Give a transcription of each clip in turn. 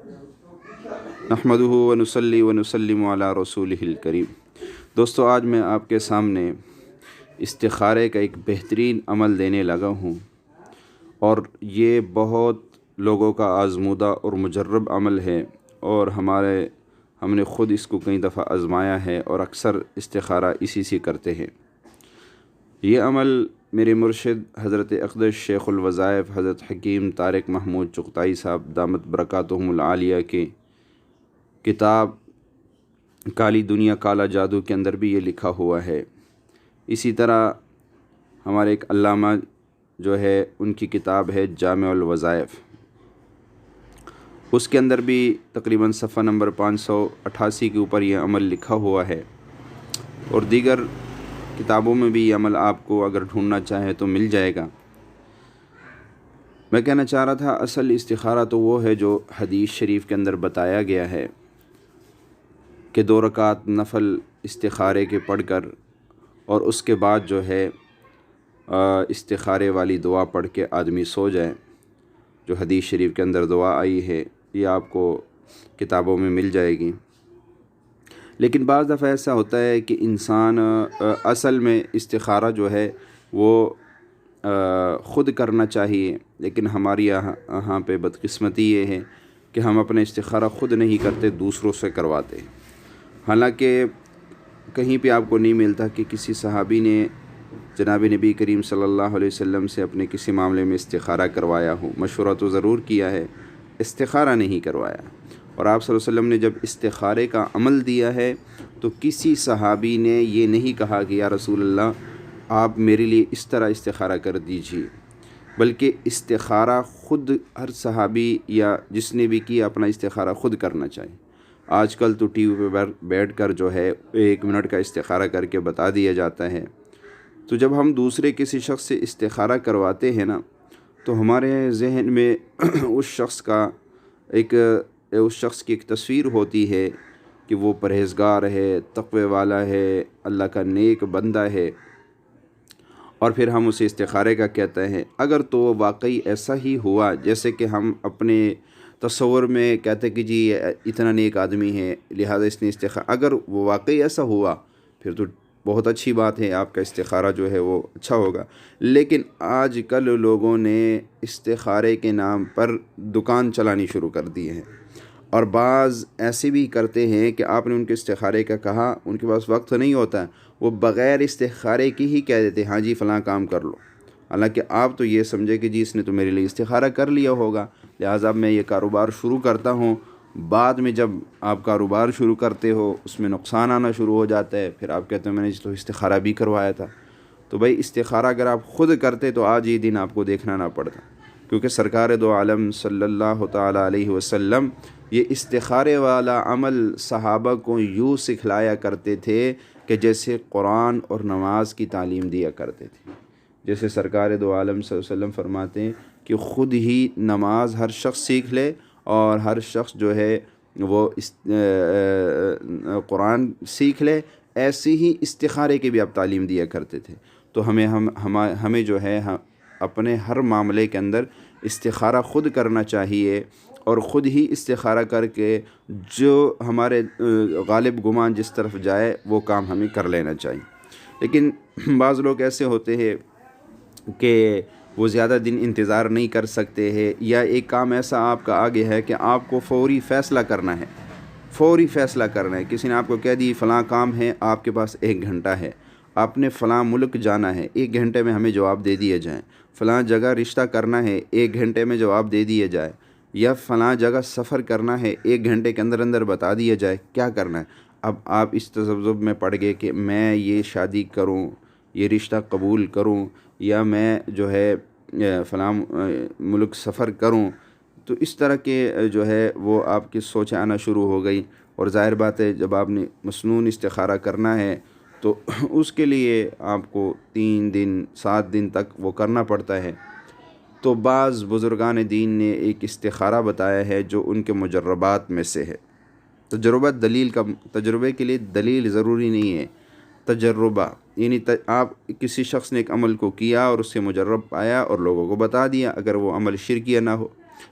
نحمدہ ونصلی ونسلم علی رسولہ الکریم۔ دوستو، آج میں آپ کے سامنے استخارے کا ایک بہترین عمل دینے لگا ہوں، اور یہ بہت لوگوں کا آزمودہ اور مجرب عمل ہے، اور ہم نے خود اس کو کئی دفعہ آزمایا ہے، اور اکثر استخارہ اسی سے کرتے ہیں۔ یہ عمل میرے مرشد حضرت اقدس شیخ الوظائف حضرت حکیم طارق محمود چغتائی صاحب دامت برکاتہم العالیہ کے کتاب کالی دنیا کالا جادو کے اندر بھی یہ لکھا ہوا ہے۔ اسی طرح ہمارے ایک علامہ جو ہے، ان کی کتاب ہے جامع الوظائف، اس کے اندر بھی تقریباً صفحہ نمبر 588 کے اوپر یہ عمل لکھا ہوا ہے، اور دیگر کتابوں میں بھی یہ عمل آپ کو اگر ڈھونڈنا چاہیں تو مل جائے گا۔ میں کہنا چاہ رہا تھا، اصل استخارہ تو وہ ہے جو حدیث شریف کے اندر بتایا گیا ہے کہ 2 رکعت نفل استخارے کے پڑھ کر، اور اس کے بعد جو ہے استخارے والی دعا پڑھ کے آدمی سو جائے۔ جو حدیث شریف کے اندر دعا آئی ہے، یہ آپ کو کتابوں میں مل جائے گی۔ لیکن بعض دفعہ ایسا ہوتا ہے کہ انسان اصل میں استخارہ جو ہے وہ خود کرنا چاہیے، لیکن ہماری یہاں پہ بدقسمتی یہ ہے کہ ہم اپنے استخارہ خود نہیں کرتے، دوسروں سے کرواتے۔ حالانکہ کہیں پہ آپ کو نہیں ملتا کہ کسی صحابی نے جناب نبی کریم صلی اللہ علیہ وسلم سے اپنے کسی معاملے میں استخارہ کروایا ہو۔ مشورہ تو ضرور کیا ہے، استخارہ نہیں کروایا۔ اور آپ صلی اللہ علیہ وسلم نے جب استخارے کا عمل دیا ہے تو کسی صحابی نے یہ نہیں کہا کہ یا رسول اللہ آپ میرے لیے اس طرح استخارہ کر دیجیے، بلکہ استخارہ خود ہر صحابی یا جس نے بھی کیا اپنا استخارہ خود کرنا چاہیے۔ آج کل تو ٹی وی پہ بیٹھ کر جو ہے 1 منٹ کا استخارہ کر کے بتا دیا جاتا ہے۔ تو جب ہم دوسرے کسی شخص سے استخارہ کرواتے ہیں نا، تو ہمارے ذہن میں اس شخص کی ایک تصویر ہوتی ہے کہ وہ پرہیزگار ہے، تقوی والا ہے، اللہ کا نیک بندہ ہے، اور پھر ہم اسے استخارے کا کہتے ہیں۔ اگر تو واقعی ایسا ہی ہوا جیسے کہ ہم اپنے تصور میں کہتے کہ جی اتنا نیک آدمی ہے لہذا اس نے استخارہ، اگر وہ واقعی ایسا ہوا پھر تو بہت اچھی بات ہے، آپ کا استخارہ جو ہے وہ اچھا ہوگا۔ لیکن آج کل لوگوں نے استخارے کے نام پر دکان چلانی شروع کر دی ہے، اور بعض ایسے بھی کرتے ہیں کہ آپ نے ان کے استخارے کا کہا، ان کے پاس وقت نہیں ہوتا، وہ بغیر استخارے کی ہی کہہ دیتے ہاں جی فلاں کام کر لو، حالانکہ آپ تو یہ سمجھے کہ جی اس نے تو میرے لیے استخارہ کر لیا ہوگا، لہٰذا میں یہ کاروبار شروع کرتا ہوں۔ بعد میں جب آپ کاروبار شروع کرتے ہو اس میں نقصان آنا شروع ہو جاتا ہے، پھر آپ کہتے ہیں میں نے تو استخارہ بھی کروایا تھا۔ تو بھائی استخارہ اگر آپ خود کرتے تو آج یہ دن آپ کو دیکھنا نہ پڑتا، کیونکہ سرکار دو عالم صلی اللہ تعالیٰ علیہ وسلم یہ استخارے والا عمل صحابہ کو یوں سکھلایا کرتے تھے کہ جیسے قرآن اور نماز کی تعلیم دیا کرتے تھے۔ جیسے سرکار دو عالم صلی اللہ علیہ وسلم فرماتے ہیں کہ خود ہی نماز ہر شخص سیکھ لے، اور ہر شخص جو ہے وہ قرآن سیکھ لے، ایسے ہی استخارے کی بھی آپ تعلیم دیا کرتے تھے۔ تو ہمیں جو ہے اپنے ہر معاملے کے اندر استخارہ خود کرنا چاہیے، اور خود ہی استخارہ کر کے جو ہمارے غالب گمان جس طرف جائے وہ کام ہمیں کر لینا چاہیے۔ لیکن بعض لوگ ایسے ہوتے ہیں کہ وہ زیادہ دن انتظار نہیں کر سکتے ہیں، یا ایک کام ایسا آپ کا آگے ہے کہ آپ کو فوری فیصلہ کرنا ہے، کسی نے آپ کو کہہ دی فلاں کام ہے، آپ کے پاس 1 گھنٹہ ہے، آپ نے فلاں ملک جانا ہے، 1 گھنٹے میں ہمیں جواب دے دیے جائیں، فلاں جگہ رشتہ کرنا ہے، 1 گھنٹے میں جواب دے دیے جائے، یا فلاں جگہ سفر کرنا ہے، 1 گھنٹے کے اندر اندر بتا دیا جائے کیا کرنا ہے۔ اب آپ اس تذبذب میں پڑ گئے کہ میں یہ شادی کروں، یہ رشتہ قبول کروں، یا میں جو ہے فلاں ملک سفر کروں، تو اس طرح کے جو ہے وہ آپ کی سوچ آنا شروع ہو گئی۔ اور ظاہر بات ہے جب آپ نے مسنون استخارہ کرنا ہے تو اس کے لیے آپ کو 3 دن 7 دن تک وہ کرنا پڑتا ہے۔ تو بعض بزرگان دین نے ایک استخارہ بتایا ہے جو ان کے مجربات میں سے ہے۔ تجربے کے لیے دلیل ضروری نہیں ہے، تجربہ یعنی آپ کسی شخص نے ایک عمل کو کیا اور اس سے مجرب پایا اور لوگوں کو بتا دیا، اگر وہ عمل شرکیہ نہ ہو۔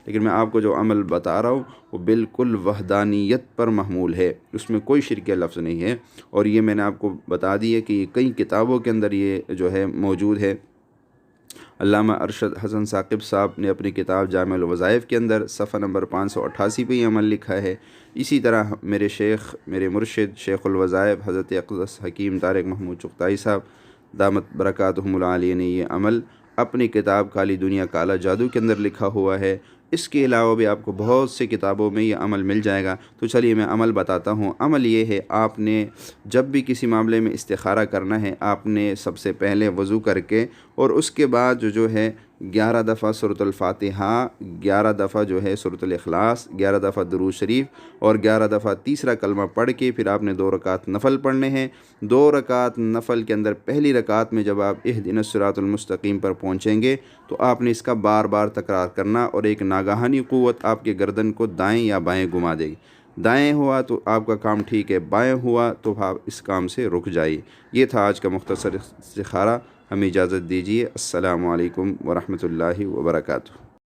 لیکن میں آپ کو جو عمل بتا رہا ہوں وہ بالکل وحدانیت پر محمول ہے، اس میں کوئی شرکیہ لفظ نہیں ہے، اور یہ میں نے آپ کو بتا دی ہے کہ یہ کئی کتابوں کے اندر یہ جو ہے موجود ہے۔ علامہ ارشد حسن ثاقب صاحب نے اپنی کتاب جامع الوظائف کے اندر صفحہ نمبر 588 پہ یہ عمل لکھا ہے۔ اسی طرح میرے شیخ، میرے مرشد شیخ الوظائف حضرت اقدس حکیم طارق محمود چغتائی صاحب دامت برکاتہم العالیہ نے یہ عمل اپنی کتاب کالی دنیا کالا جادو کے اندر لکھا ہوا ہے۔ اس کے علاوہ بھی آپ کو بہت سی کتابوں میں یہ عمل مل جائے گا۔ تو چلیے میں عمل بتاتا ہوں۔ عمل یہ ہے، آپ نے جب بھی کسی معاملے میں استخارہ کرنا ہے، آپ نے سب سے پہلے وضو کر کے اور اس کے بعد جو ہے 11 دفعہ سورۃ الفاتحہ، 11 دفعہ جو ہے سورۃ الاخلاص، 11 دفعہ درود شریف اور 11 دفعہ تیسرا کلمہ پڑھ کے پھر آپ نے 2 رکعت نفل پڑھنے ہیں۔ 2 رکعت نفل کے اندر پہلی رکعت میں جب آپ اہدنا الصراط المستقیم پر پہنچیں گے تو آپ نے اس کا بار بار تکرار کرنا، اور ایک ناگہانی قوت آپ کے گردن کو دائیں یا بائیں گھما دے گی۔ دائیں ہوا تو آپ کا کام ٹھیک ہے، بائیں ہوا تو آپ اس کام سے رک جائیے۔ یہ تھا آج کا مختصر استخارہ۔ ہمیں اجازت دیجیے۔ السلام علیکم ورحمۃ اللہ وبرکاتہ۔